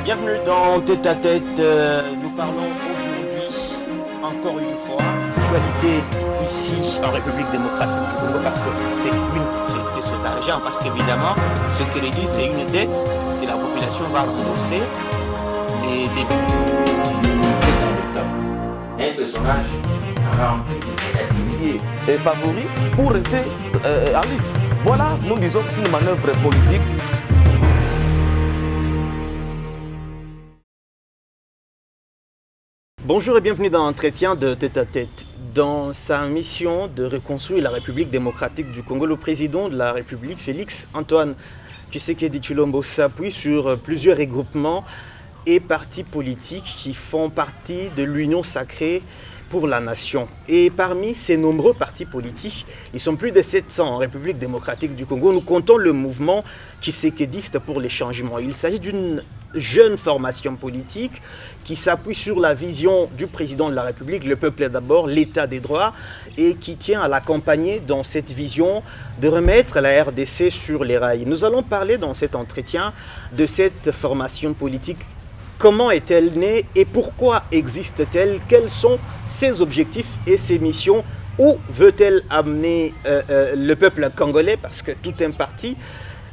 Bienvenue dans Tête à Tête. Nous parlons aujourd'hui, encore une fois, d'actualité ici en République démocratique du Congo parce que c'est argent, parce qu'évidemment, ce crédit, c'est une dette que la population va rembourser. Et un personnage rempli d'activité et favori pour rester en lice. Voilà, nous disons que c'est une manœuvre politique. Bonjour et bienvenue dans l'entretien de Tête à Tête. Dans sa mission de reconstruire la République démocratique du Congo, le président de la République, Félix Antoine Tshisekedi Tshilombo, s'appuie sur plusieurs regroupements et partis politiques qui font partie de l'Union sacrée pour la nation. Et parmi ces nombreux partis politiques, ils sont plus de 700 en République démocratique du Congo. Nous comptons le mouvement tshisekediste pour les changements. Il s'agit d'une jeune formation politique qui s'appuie sur la vision du président de la République, le peuple d'abord, l'état des droits, et qui tient à l'accompagner dans cette vision de remettre la RDC sur les rails. Nous allons parler dans cet entretien de cette formation politique. Comment est-elle née et pourquoi existe-t-elle? Quels sont ses objectifs et ses missions? Où veut-elle amener le peuple congolais? Parce que tout un parti,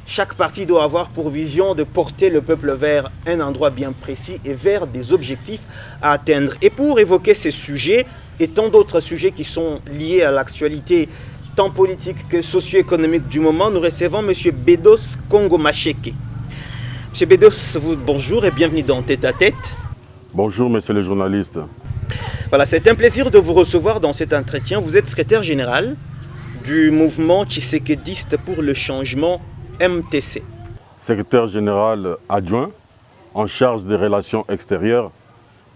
chaque parti doit avoir pour vision de porter le peuple vers un endroit bien précis et vers des objectifs à atteindre. Et pour évoquer ces sujets et tant d'autres sujets qui sont liés à l'actualité tant politique que socio-économique du moment, nous recevons M. Bedos Kongo Macheke. Monsieur Bedos, bonjour et bienvenue dans Tête à Tête. Bonjour, monsieur le journaliste. Voilà, c'est un plaisir de vous recevoir dans cet entretien. Vous êtes secrétaire général du mouvement tshisekediste pour le changement MTC. Secrétaire général adjoint en charge des relations extérieures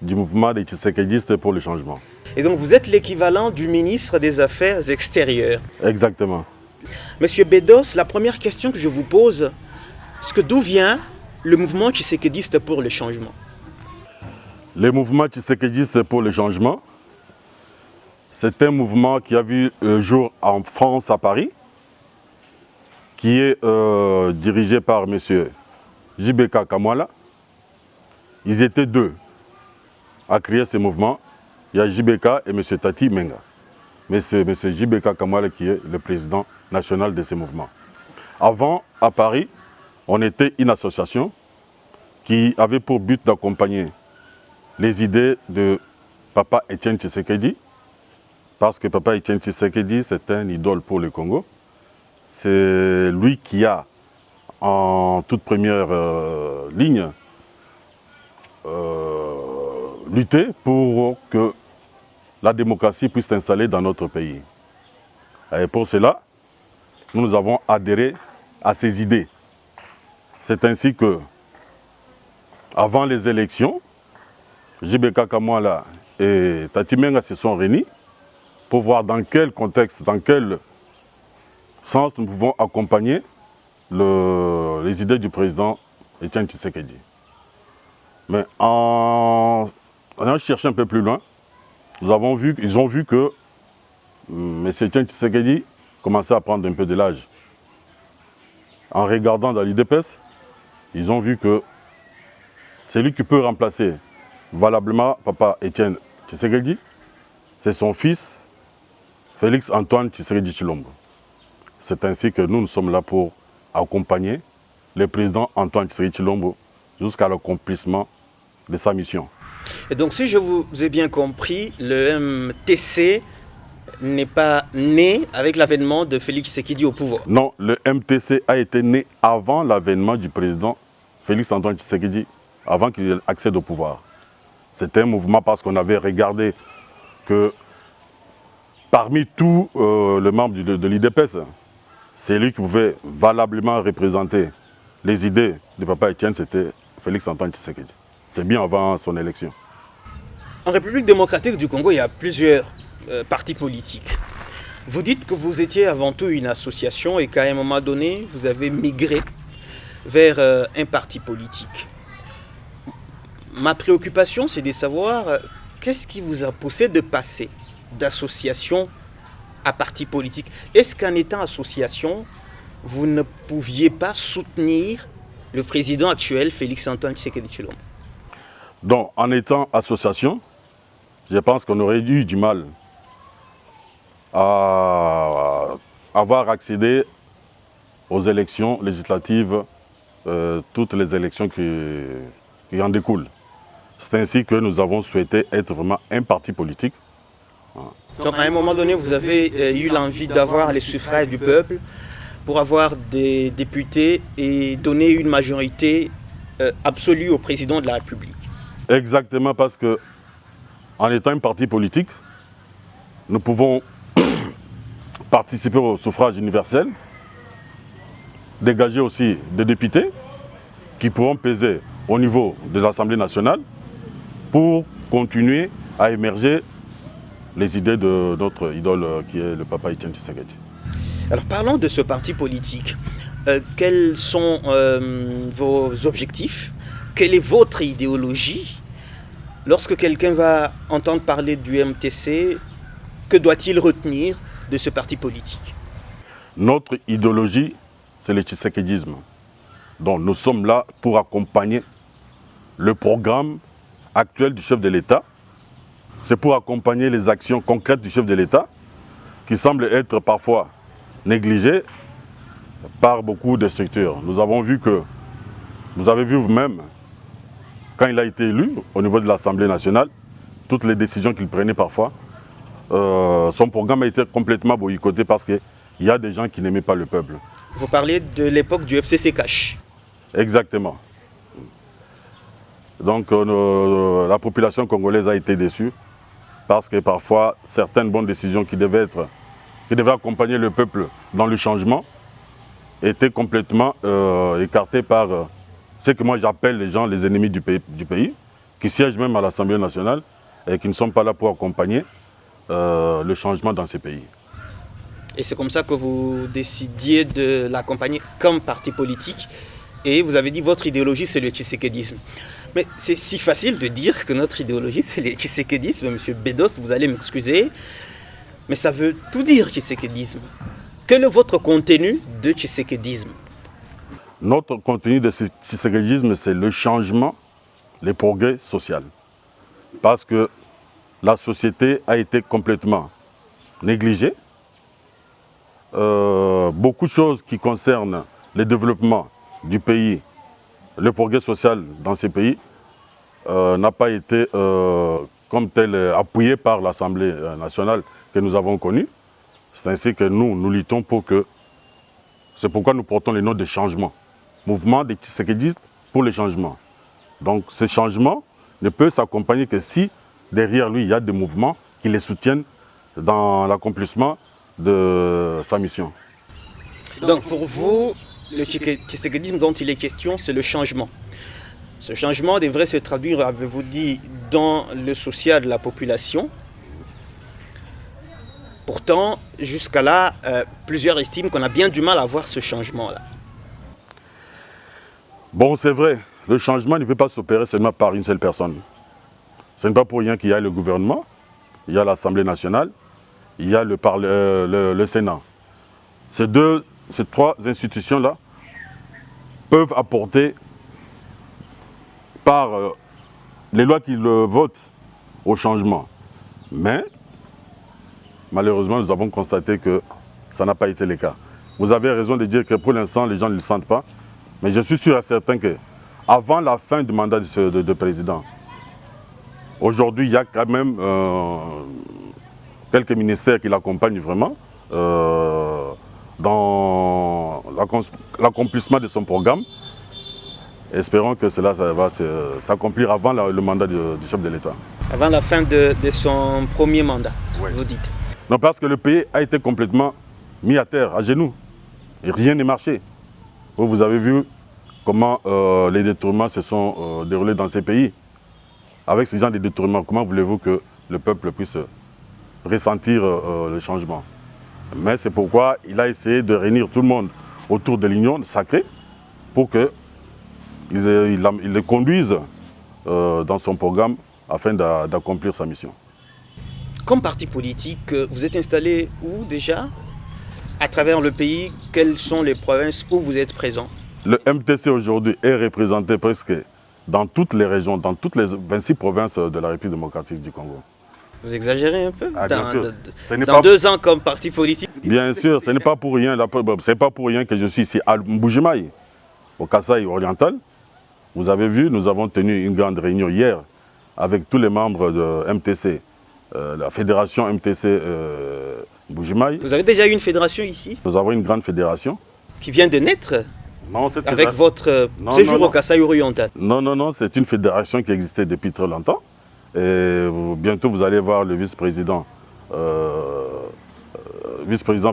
du mouvement des tshisekedistes pour le changement. Et donc vous êtes l'équivalent du ministre des Affaires extérieures. Exactement. Monsieur Bedos, la première question que je vous pose, c'est que d'où vient le mouvement tshisekediste pour le changement? Le mouvement tshisekediste pour le changement, c'est un mouvement qui a vu le jour en France, à Paris, qui est dirigé par M. JBK Kamwala. Ils étaient deux à créer ce mouvement. Il y a JBK et M. Tati Menga. Mais c'est M. JBK Kamwala qui est le président national de ce mouvement. Avant, à Paris, on était une association qui avait pour but d'accompagner les idées de Papa Etienne Tshisekedi, parce que Papa Etienne Tshisekedi, c'est un idole pour le Congo. C'est lui qui a, en toute première ligne, lutté pour que la démocratie puisse s'installer dans notre pays. Et pour cela, nous avons adhéré à ses idées. C'est ainsi que, avant les élections, JBK Kamwala et Tati Menga se sont réunis pour voir dans quel contexte, dans quel sens nous pouvons accompagner les idées du président Etienne Tshisekedi. Mais en cherchant un peu plus loin, ils ont vu que M. Etienne Tshisekedi commençait à prendre un peu de l'âge. En regardant dans l'IDPS, ils ont vu que c'est lui qui peut remplacer valablement Papa Etienne Tshisekedi. C'est son fils, Félix Antoine Tshisekedi Tshilombo. C'est ainsi que nous sommes là pour accompagner le président Antoine Tshisekedi Tshilombo jusqu'à l'accomplissement de sa mission. Et donc si je vous ai bien compris, le MTC n'est pas né avec l'avènement de Félix Tshisekedi au pouvoir. Non, le MTC a été né avant l'avènement du président Félix Antoine Tshisekedi, avant qu'il accède au pouvoir. C'était un mouvement parce qu'on avait regardé que parmi tous les membres de l'IDPS, c'est lui qui pouvait valablement représenter les idées de Papa Etienne, c'était Félix Antoine Tshisekedi. C'est bien avant son élection. En République démocratique du Congo, il y a plusieurs partis politiques. Vous dites que vous étiez avant tout une association et qu'à un moment donné, vous avez migré vers un parti politique. Ma préoccupation, c'est de savoir qu'est-ce qui vous a poussé de passer d'association à parti politique. Est-ce qu'en étant association, vous ne pouviez pas soutenir le président actuel, Félix-Antoine Tshisekedi Tshilombo? Donc, en étant association, je pense qu'on aurait eu du mal à avoir accédé aux élections législatives, toutes les élections qui en découlent. C'est ainsi que nous avons souhaité être vraiment un parti politique. Donc, à un moment donné, vous avez eu l'envie d'avoir les suffrages du peuple pour avoir des députés et donner une majorité absolue au président de la République. Exactement, parce que en étant un parti politique, nous pouvons participer au suffrage universel, dégager aussi des députés qui pourront peser au niveau de l'Assemblée nationale pour continuer à émerger les idées de notre idole qui est le papa Etienne Tshisekedi. Alors parlons de ce parti politique. Quels sont vos objectifs? Quelle est votre idéologie? Lorsque quelqu'un va entendre parler du MTC, que doit-il retenir de ce parti politique? Notre idéologie, c'est le tshisekédisme. Donc nous sommes là pour accompagner le programme actuel du chef de l'État. C'est pour accompagner les actions concrètes du chef de l'État qui semblent être parfois négligées par beaucoup de structures. Nous avons vu que, vous avez vu vous-même, quand il a été élu au niveau de l'Assemblée nationale, toutes les décisions qu'il prenait parfois, son programme a été complètement boycotté parce qu'il y a des gens qui n'aimaient pas le peuple. Vous parlez de l'époque du FCC Cash. Exactement. Donc la population congolaise a été déçue parce que parfois certaines bonnes décisions qui devaient accompagner le peuple dans le changement étaient complètement écartées par ce que moi j'appelle les gens les ennemis du pays, qui siègent même à l'Assemblée nationale et qui ne sont pas là pour accompagner le changement dans ces pays. Et c'est comme ça que vous décidiez de l'accompagner comme parti politique. Et vous avez dit votre idéologie, c'est le tshisekédisme. Mais c'est si facile de dire que notre idéologie, c'est le tshisekédisme. Monsieur Bedos, vous allez m'excuser. Mais ça veut tout dire, tshisekédisme. Quel est votre contenu de tshisekédisme? Notre contenu de ce tshisekédisme, c'est le changement, le progrès social. Parce que la société a été complètement négligée. Beaucoup de choses qui concernent le développement du pays, le progrès social dans ces pays, n'a pas été comme tel appuyé par l'Assemblée nationale que nous avons connue. C'est ainsi que nous luttons pour que... C'est pourquoi nous portons le nom de changement. Mouvement des tshisekédistes pour le changement. Donc ce changement ne peut s'accompagner que si derrière lui il y a des mouvements qui les soutiennent dans l'accomplissement de sa mission. Donc pour vous, le tshisekédisme dont il est question, c'est le changement. Ce changement devrait se traduire, avez-vous dit, dans le social de la population. Pourtant, jusqu'à là, plusieurs estiment qu'on a bien du mal à voir ce changement-là. Bon, c'est vrai, le changement ne peut pas s'opérer seulement par une seule personne. Ce n'est pas pour rien qu'il y a le gouvernement, il y a l'Assemblée nationale, il y a le Sénat. Ces trois institutions-là peuvent apporter par les lois qu'ils votent au changement. Mais, malheureusement, nous avons constaté que ça n'a pas été le cas. Vous avez raison de dire que pour l'instant, les gens ne le sentent pas. Mais je suis sûr et certain qu'avant la fin du mandat de président, aujourd'hui, il y a quand même quelques ministères qui l'accompagnent vraiment dans l'accomplissement de son programme. Espérons que cela va s'accomplir avant le mandat du chef de l'État. Avant la fin de son premier mandat, oui. Vous dites. Non, parce que le pays a été complètement mis à terre, à genoux. Et rien n'est marché. Vous avez vu comment les détournements se sont déroulés dans ces pays. Avec ce genre de détournements, comment voulez-vous que le peuple puisse ressentir le changement? Mais c'est pourquoi il a essayé de réunir tout le monde autour de l'union sacrée pour qu'il le conduise dans son programme afin d'accomplir sa mission. Comme parti politique, vous êtes installé où déjà? À travers le pays, quelles sont les provinces où vous êtes présent? Le MTC aujourd'hui est représenté presque dans toutes les régions, dans toutes les 26 provinces de la République démocratique du Congo. Vous exagérez un peu Ah, bien sûr. Ce n'est dans pas- 2 ans comme parti politique. Bien sûr, ce n'est pas pour rien, c'est pas pour rien que je suis ici à Mbujimayi, au Kasaï oriental. Vous avez vu, nous avons tenu une grande réunion hier avec tous les membres de MTC, la fédération MTC Mbujimayi. Vous avez déjà eu une fédération ici Nous avons une grande fédération. qui vient de naître Non, cette avec fédération- votre Non, séjour non, au Kasaï oriental. Non, c'est une fédération qui existait depuis très longtemps. Et bientôt, vous allez voir le vice-président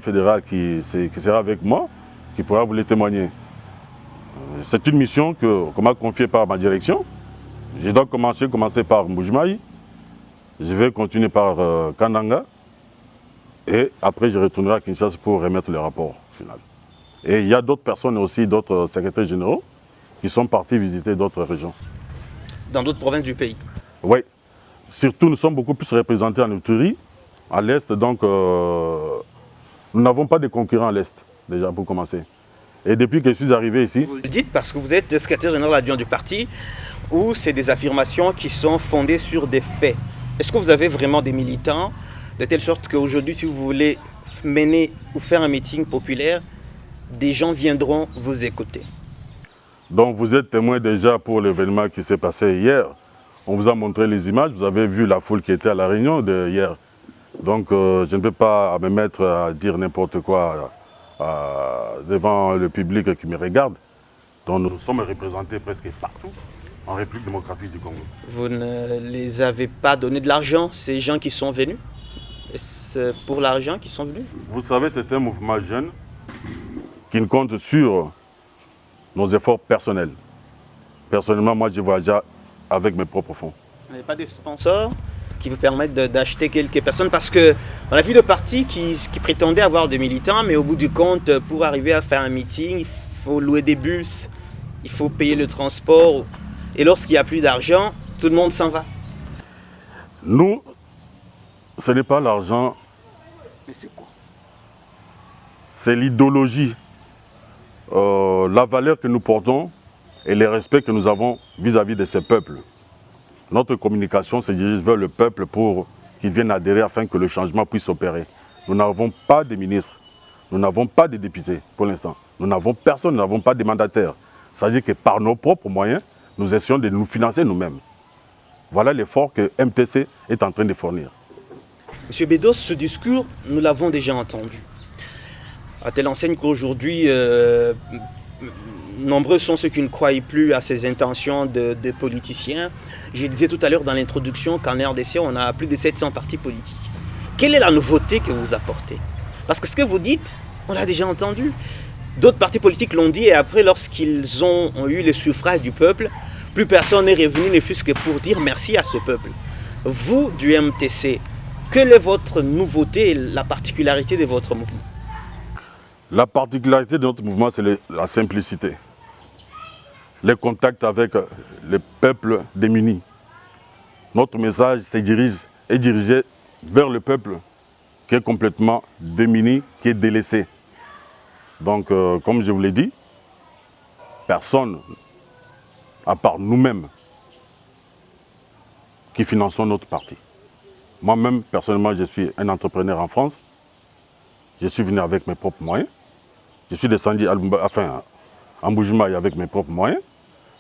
fédéral qui sera avec moi, qui pourra vous le témoigner. C'est une mission qu'on m'a confiée par ma direction. Je dois commencer par Mbujimayi. Je vais continuer par Kananga. Et après, je retournerai à Kinshasa pour remettre le rapport final. Et il y a d'autres personnes aussi, d'autres secrétaires généraux, qui sont partis visiter d'autres régions. Dans d'autres provinces du pays. Oui. Surtout, nous sommes beaucoup plus représentés en Ituri, à l'Est. Donc, nous n'avons pas de concurrents à l'Est, déjà, pour commencer. Et depuis que je suis arrivé ici, Vous le dites parce que vous êtes secrétaire général adjoint du parti, où c'est des affirmations qui sont fondées sur des faits. Est-ce que vous avez vraiment des militants, de telle sorte qu'aujourd'hui, si vous voulez mener ou faire un meeting populaire, des gens viendront vous écouter? donc vous êtes témoin déjà pour l'événement qui s'est passé hier. On vous a montré les images, vous avez vu la foule qui était à la réunion de hier. Donc je ne peux pas me mettre à dire n'importe quoi devant le public qui me regarde. Donc nous sommes représentés presque partout en République démocratique du Congo. Vous ne les avez pas donné de l'argent, ces gens qui sont venus? Est-ce pour l'argent qu'ils sont venus? Vous savez, c'est un mouvement jeune qui ne compte sur nos efforts personnels. Personnellement, moi, je voyage avec mes propres fonds. Vous n'avez pas de sponsors qui vous permettent d'acheter quelques personnes? Parce qu'on a vu de partis qui prétendaient avoir des militants, mais au bout du compte, pour arriver à faire un meeting, il faut louer des bus, il faut payer le transport. Et lorsqu'il n'y a plus d'argent, tout le monde s'en va. Nous, ce n'est pas l'argent, Mais c'est quoi? c'est l'idéologie, la valeur que nous portons et le respect que nous avons vis-à-vis de ces peuples. Notre communication se dirige vers le peuple pour qu'ils viennent adhérer afin que le changement puisse opérer. Nous n'avons pas de ministres, nous n'avons pas de députés pour l'instant. Nous n'avons personne, nous n'avons pas de mandataires. C'est-à-dire que par nos propres moyens, nous essayons de nous financer nous-mêmes. Voilà l'effort que MTC est en train de fournir. Monsieur Bédos, ce discours, nous l'avons déjà entendu. À telle enseigne qu'aujourd'hui, nombreux sont ceux qui ne croient plus à ces intentions de politiciens. Je disais tout à l'heure dans l'introduction qu'en RDC, on a plus de 700 partis politiques. Quelle est la nouveauté que vous apportez? Parce que ce que vous dites, on l'a déjà entendu. D'autres partis politiques l'ont dit et après, lorsqu'ils ont eu le suffrage du peuple, plus personne n'est revenu, ne fût-ce que pour dire merci à ce peuple. Vous, du MTC, quelle est votre nouveauté et la particularité de votre mouvement? La particularité de notre mouvement, c'est la simplicité. Les contacts avec les peuples démunis. Notre message est dirigé vers le peuple qui est complètement démuni, qui est délaissé. Donc, comme je vous l'ai dit, personne, à part nous-mêmes, qui finançons notre parti. Moi-même, personnellement, je suis un entrepreneur en France. Je suis venu avec mes propres moyens. Je suis descendu en Mbujimayi avec mes propres moyens.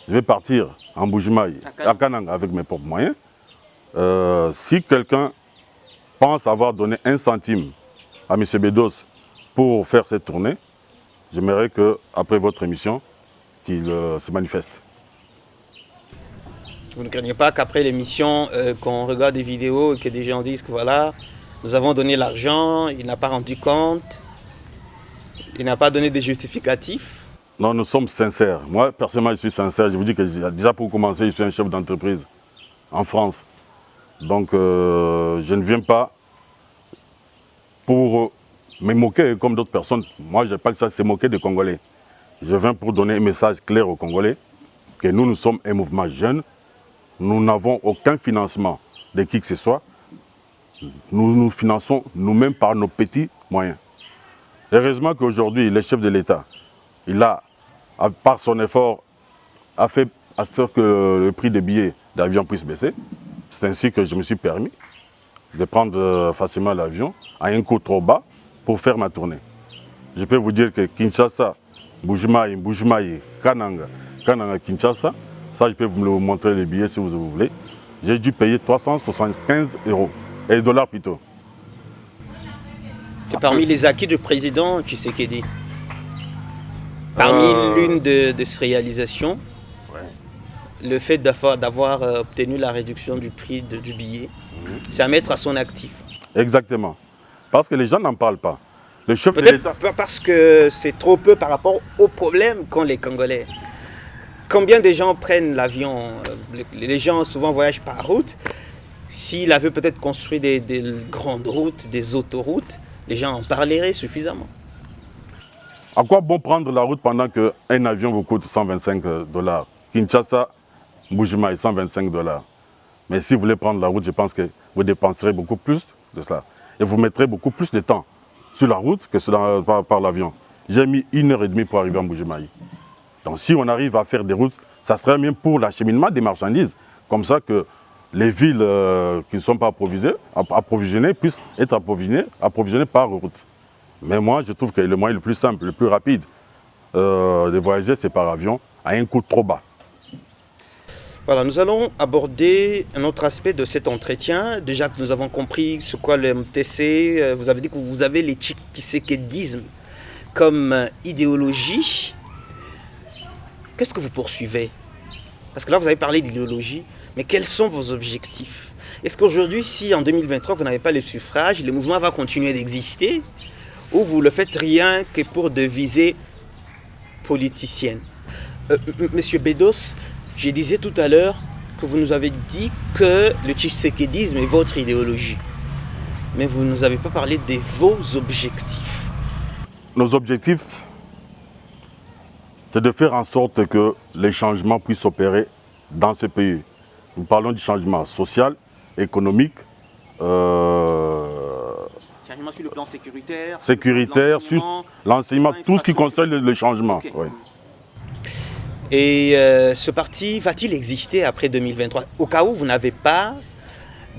Je vais partir en Mbujimayi, à Kananga avec mes propres moyens. Si quelqu'un pense avoir donné 1 centime à M. Bédos pour faire cette tournée, j'aimerais qu'après votre émission, qu'il se manifeste. Vous ne craignez pas qu'après l'émission, qu'on regarde des vidéos et que des gens disent que voilà, nous avons donné l'argent, il n'a pas rendu compte, il n'a pas donné de justificatifs? Non, nous sommes sincères. Moi, personnellement, je suis sincère. Je vous dis que déjà pour commencer, je suis un chef d'entreprise en France. Donc, je ne viens pas pour me moquer comme d'autres personnes. Moi, je parle ça, c'est moquer des Congolais. Je viens pour donner un message clair aux Congolais que nous sommes un mouvement jeune. Nous n'avons aucun financement de qui que ce soit. Nous nous finançons nous-mêmes par nos petits moyens. Heureusement qu'aujourd'hui, le chef de l'État, il a par son effort, a fait à ce que le prix des billets d'avion puisse baisser. C'est ainsi que je me suis permis de prendre facilement l'avion à un coût trop bas pour faire ma tournée. Je peux vous dire que Kinshasa, Mbujimayi, Kananga, Kinshasa, ça je peux vous le montrer les billets si vous voulez. J'ai dû payer 375 €, et dollars plutôt. C'est parmi les acquis du président Tshisekedi. Parmi l'une de ses réalisations, le fait d'avoir obtenu la réduction du prix du billet, c'est à mettre à son actif. Exactement. Parce que les gens n'en parlent pas. Le chef de Peut-être l'État. pas parce que c'est trop peu par rapport aux problèmes qu'ont les Congolais. Combien de gens prennent l'avion? Les gens souvent voyagent par route. S'il avait peut-être construit des grandes routes, des autoroutes, les gens en parleraient suffisamment. À quoi bon prendre la route pendant qu'un avion vous coûte 125 $? Kinshasa, Mbujimayi, 125 $. Mais si vous voulez prendre la route, je pense que vous dépenserez beaucoup plus de cela. Et vous mettrez beaucoup plus de temps sur la route que par l'avion. J'ai mis 1h30 pour arriver à Mbujimayi. Donc si on arrive à faire des routes, ça serait bien pour l'acheminement des marchandises. Comme ça que les villes qui ne sont pas approvisionnées puissent être approvisionnées par route. Mais moi, je trouve que le moyen le plus simple, le plus rapide de voyager, c'est par avion, à un coût trop bas. Voilà, nous allons aborder un autre aspect de cet entretien. Déjà que nous avons compris ce qu'est le MTC, vous avez dit que vous avez les tshisekidisme comme idéologie. Qu'est-ce que vous poursuivez? Parce que là, vous avez parlé d'idéologie, mais quels sont vos objectifs? Est-ce qu'aujourd'hui, si en 2023, vous n'avez pas le suffrage, le mouvement va continuer d'exister, ou vous ne le faites rien que pour des visées politiciennes? Monsieur Bedos, je disais tout à l'heure que vous nous avez dit que le tshisekidisme est votre idéologie, mais vous ne nous avez pas parlé de vos objectifs. Nos objectifs, c'est de faire en sorte que les changements puissent s'opérer dans ce pays. Nous parlons du changement social, économique, Changement sur le plan sécuritaire, sur l'enseignement, tout ce qui concerne le changement. Okay. Oui. Et ce parti va-t-il exister après 2023? Au cas où vous n'avez pas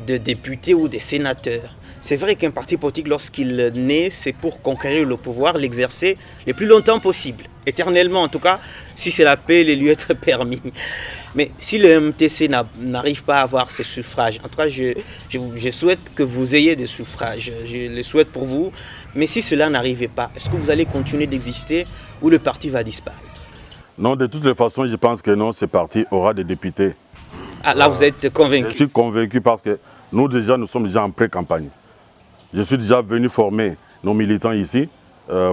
de députés ou de sénateurs. C'est vrai qu'un parti politique, lorsqu'il naît, c'est pour conquérir le pouvoir, l'exercer le plus longtemps possible. Éternellement, en tout cas, si c'est la paix, les lui être permis. Mais si le MTC n'arrive pas à avoir ses suffrages, en tout cas, je souhaite que vous ayez des suffrages. Je le souhaite pour vous. Mais si cela n'arrivait pas, est-ce que vous allez continuer d'exister ou le parti va disparaître? Non, de toutes les façons, je pense que non, ce parti aura des députés. Ah, là, vous êtes convaincu? Je suis convaincu parce que nous sommes déjà en pré-campagne. Je suis déjà venu former nos militants ici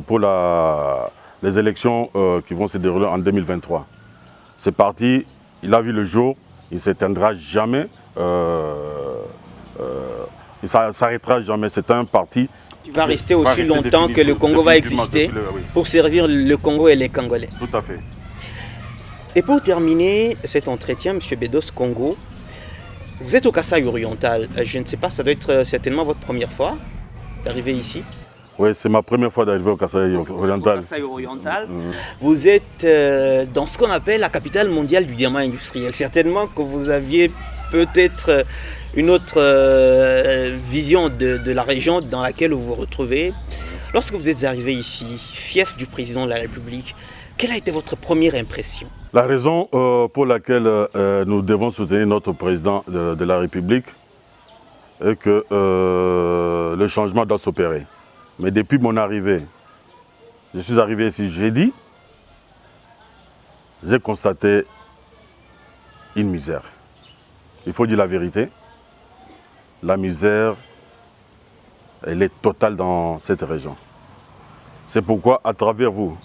pour les élections qui vont se dérouler en 2023. Ce parti, il a vu le jour, il ne s'éteindra jamais, il ne s'arrêtera jamais. C'est un parti qui va rester aussi longtemps que le Congo va exister pour servir le Congo et les Congolais. Tout à fait. Et pour terminer cet entretien, M. Bedos Congo, vous êtes au Kasaï oriental. Je ne sais pas, ça doit être certainement votre première fois d'arriver ici. Oui, c'est ma première fois d'arriver au Kasaï oriental. Vous êtes dans ce qu'on appelle la capitale mondiale du diamant industriel. Certainement que vous aviez peut-être une autre vision de la région dans laquelle vous vous retrouvez. Lorsque vous êtes arrivé ici, fief du président de la République, quelle a été votre première impression? La raison pour laquelle nous devons soutenir notre président de la République est que le changement doit s'opérer. Mais depuis mon arrivée, je suis arrivé ici jeudi, j'ai constaté une misère. Il faut dire la vérité. La misère, elle est totale dans cette région. C'est pourquoi, à travers vous,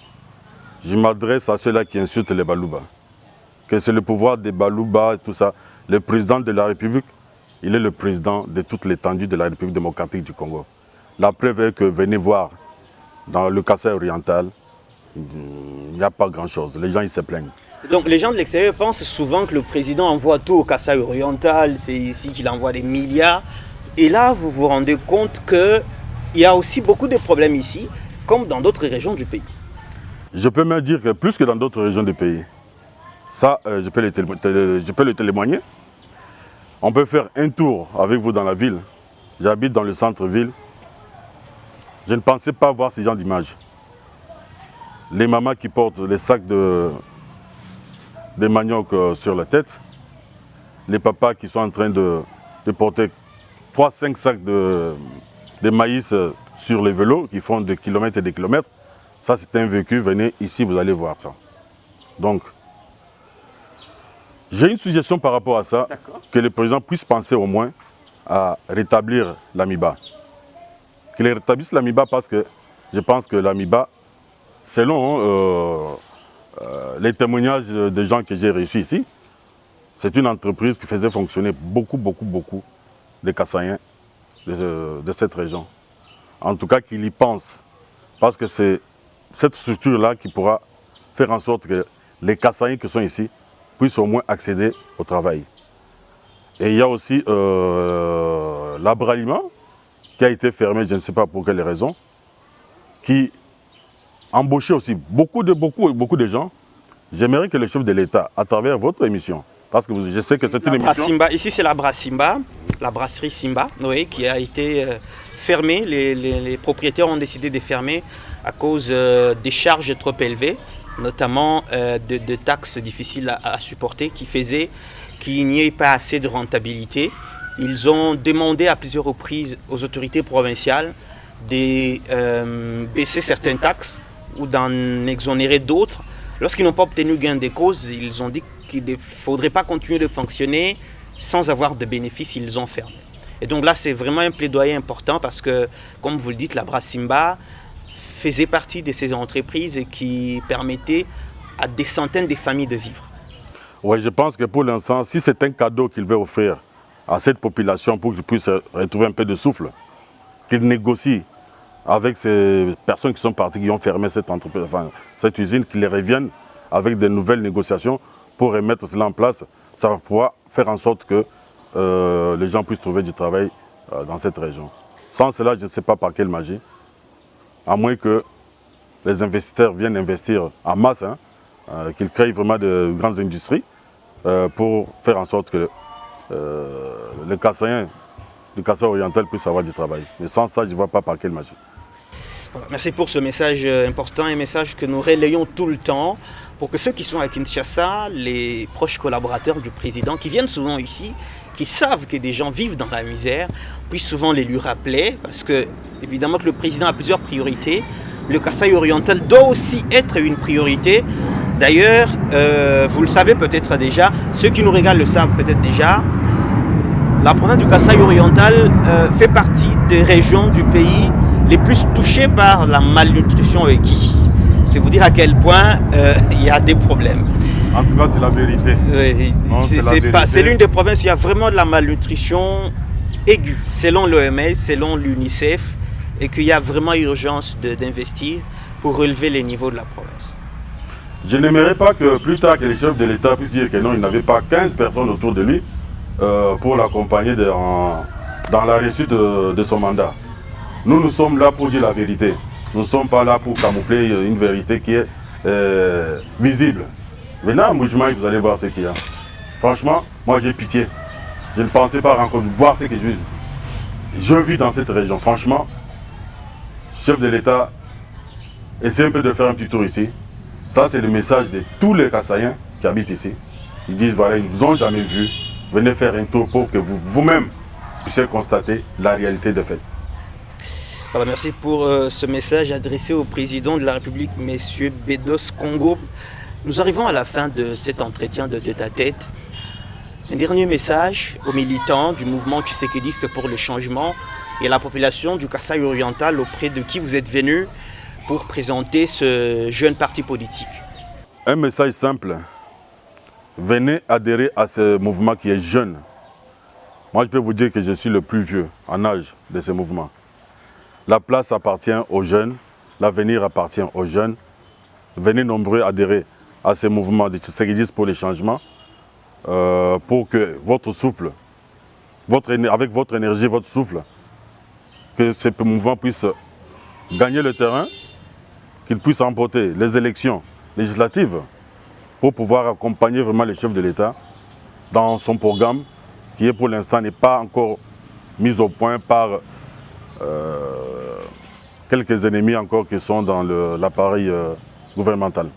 je m'adresse à ceux-là qui insultent les Balouba. Que c'est le pouvoir des Balouba et tout ça. Le président de la République, il est le président de toute l'étendue de la République démocratique du Congo. La preuve est que venez voir, dans le Kasaï oriental, il n'y a pas grand-chose. Les gens, ils se plaignent. Donc les gens de l'extérieur pensent souvent que le président envoie tout au Kasaï oriental, c'est ici qu'il envoie des milliards. Et là, vous vous rendez compte qu'il y a aussi beaucoup de problèmes ici, comme dans d'autres régions du pays. Je peux même dire que plus que dans d'autres régions du pays. Ça, je peux le témoigner. On peut faire un tour avec vous dans la ville. J'habite dans le centre-ville. Je ne pensais pas voir ce genre d'image. Les mamans qui portent les sacs de manioc sur la tête. Les papas qui sont en train de porter 3-5 sacs de maïs sur les vélos, qui font des kilomètres et des kilomètres. Ça, c'est un vécu. Venez ici, vous allez voir ça. Donc, j'ai une suggestion par rapport à ça, que le président puisse penser au moins à rétablir l'AMIBA. Qu'il rétablisse l'AMIBA parce que je pense que l'AMIBA, selon les témoignages des gens que j'ai reçus ici, c'est une entreprise qui faisait fonctionner beaucoup de Kassaïens de cette région. En tout cas, qu'il y pense, parce que c'est cette structure-là qui pourra faire en sorte que les Kassaïens qui sont ici puissent au moins accéder au travail. Et il y a aussi l'abraliment qui a été fermé, je ne sais pas pour quelle raison, qui embauchait aussi beaucoup de gens. J'aimerais que le chef de l'État, à travers votre émission, parce que je sais que c'est une émission... Simba. Ici c'est la Brassimba, la brasserie Simba, oui, qui a été fermée. Les propriétaires ont décidé de fermer à cause des charges trop élevées, notamment de taxes difficiles à supporter, qui faisaient qu'il n'y ait pas assez de rentabilité. Ils ont demandé à plusieurs reprises aux autorités provinciales de baisser certaines taxes ou d'en exonérer d'autres. Lorsqu'ils n'ont pas obtenu gain de cause, ils ont dit qu'il ne faudrait pas continuer de fonctionner sans avoir de bénéfices, ils ont fermé. Et donc là, c'est vraiment un plaidoyer important parce que, comme vous le dites, la Brassimba faisait partie de ces entreprises qui permettaient à des centaines de familles de vivre. Oui, je pense que pour l'instant, si c'est un cadeau qu'il veut offrir à cette population pour qu'ils puissent retrouver un peu de souffle, qu'il négocie avec ces personnes qui sont parties, qui ont fermé cette entreprise, enfin, cette usine, qu'ils reviennent avec de nouvelles négociations pour remettre cela en place, ça va pouvoir faire en sorte que les gens puissent trouver du travail dans cette région. Sans cela, je ne sais pas par quelle magie, à moins que les investisseurs viennent investir en masse, qu'ils créent vraiment de grandes industries pour faire en sorte que les Kassaïens du Kassai oriental puissent avoir du travail. Mais sans ça, je ne vois pas par quelle magie. Voilà, merci pour ce message important, un message que nous relayons tout le temps pour que ceux qui sont à Kinshasa, les proches collaborateurs du président, qui viennent souvent ici, qui savent que des gens vivent dans la misère, puissent souvent les lui rappeler, parce que évidemment que le président a plusieurs priorités. Le Kassai oriental doit aussi être une priorité. D'ailleurs, vous le savez peut-être déjà, ceux qui nous regardent le savent peut-être déjà, la province du Kassai oriental fait partie des régions du pays les plus touchées par la malnutrition aiguë. C'est vous dire à quel point il y a des problèmes. En tout cas, c'est la vérité. C'est l'une des provinces où il y a vraiment de la malnutrition aiguë, selon l'OMS, selon l'UNICEF, et qu'il y a vraiment urgence d'investir pour relever les niveaux de la province. Je n'aimerais pas que plus tard que les chefs de l'État puissent dire que non, il n'avait pas 15 personnes autour de lui pour l'accompagner dans la réussite de son mandat. Nous sommes là pour dire la vérité. Nous ne sommes pas là pour camoufler une vérité qui est visible. Venez à Moujmaï, vous allez voir ce qu'il y a. Franchement, moi j'ai pitié. Je ne pensais pas rencontrer, voir ce que je vis dans cette région. Franchement, chef de l'État, essayez un peu de faire un petit tour ici. Ça, c'est le message de tous les Kassaïens qui habitent ici. Ils disent, voilà, ils ne vous ont jamais vu. Venez faire un tour pour que vous-même puissiez constater la réalité des faits. Voilà, merci pour ce message adressé au président de la République, M. Bédos Congo. Nous arrivons à la fin de cet entretien de tête-à-tête. Un dernier message aux militants du mouvement tshisekidiste pour le changement et à la population du Kassai oriental auprès de qui vous êtes venus pour présenter ce jeune parti politique. Un message simple. Venez adhérer à ce mouvement qui est jeune. Moi, je peux vous dire que je suis le plus vieux en âge de ce mouvement. La place appartient aux jeunes, l'avenir appartient aux jeunes. Venez nombreux adhérer à ce mouvement de Tshisekidistes pour le changement, pour que votre souffle, avec votre énergie, votre souffle, que ce mouvement puisse gagner le terrain, qu'il puisse remporter les élections législatives pour pouvoir accompagner vraiment le chef de l'État dans son programme qui est pour l'instant n'est pas encore mis au point par quelques ennemis encore qui sont dans l'appareil gouvernemental.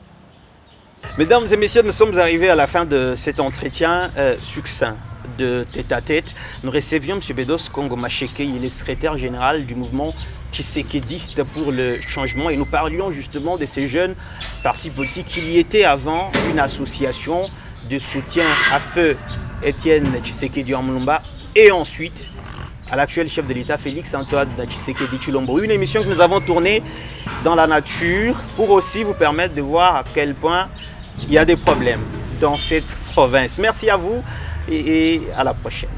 Mesdames et messieurs, nous sommes arrivés à la fin de cet entretien succinct de tête-à-tête. Nous recevions M. Bedos Kongo Macheke, il est secrétaire général du mouvement Tshisekediste pour le changement, et nous parlions justement de ces jeunes partis politiques. Il y était avant une association de soutien à feu Étienne Tshisekedi Mulumba et ensuite à l'actuel chef de l'État Félix Antoine Tshisekedi Tshilombo. Une émission que nous avons tournée dans la nature pour aussi vous permettre de voir à quel point il y a des problèmes dans cette province. Merci à vous et à la prochaine.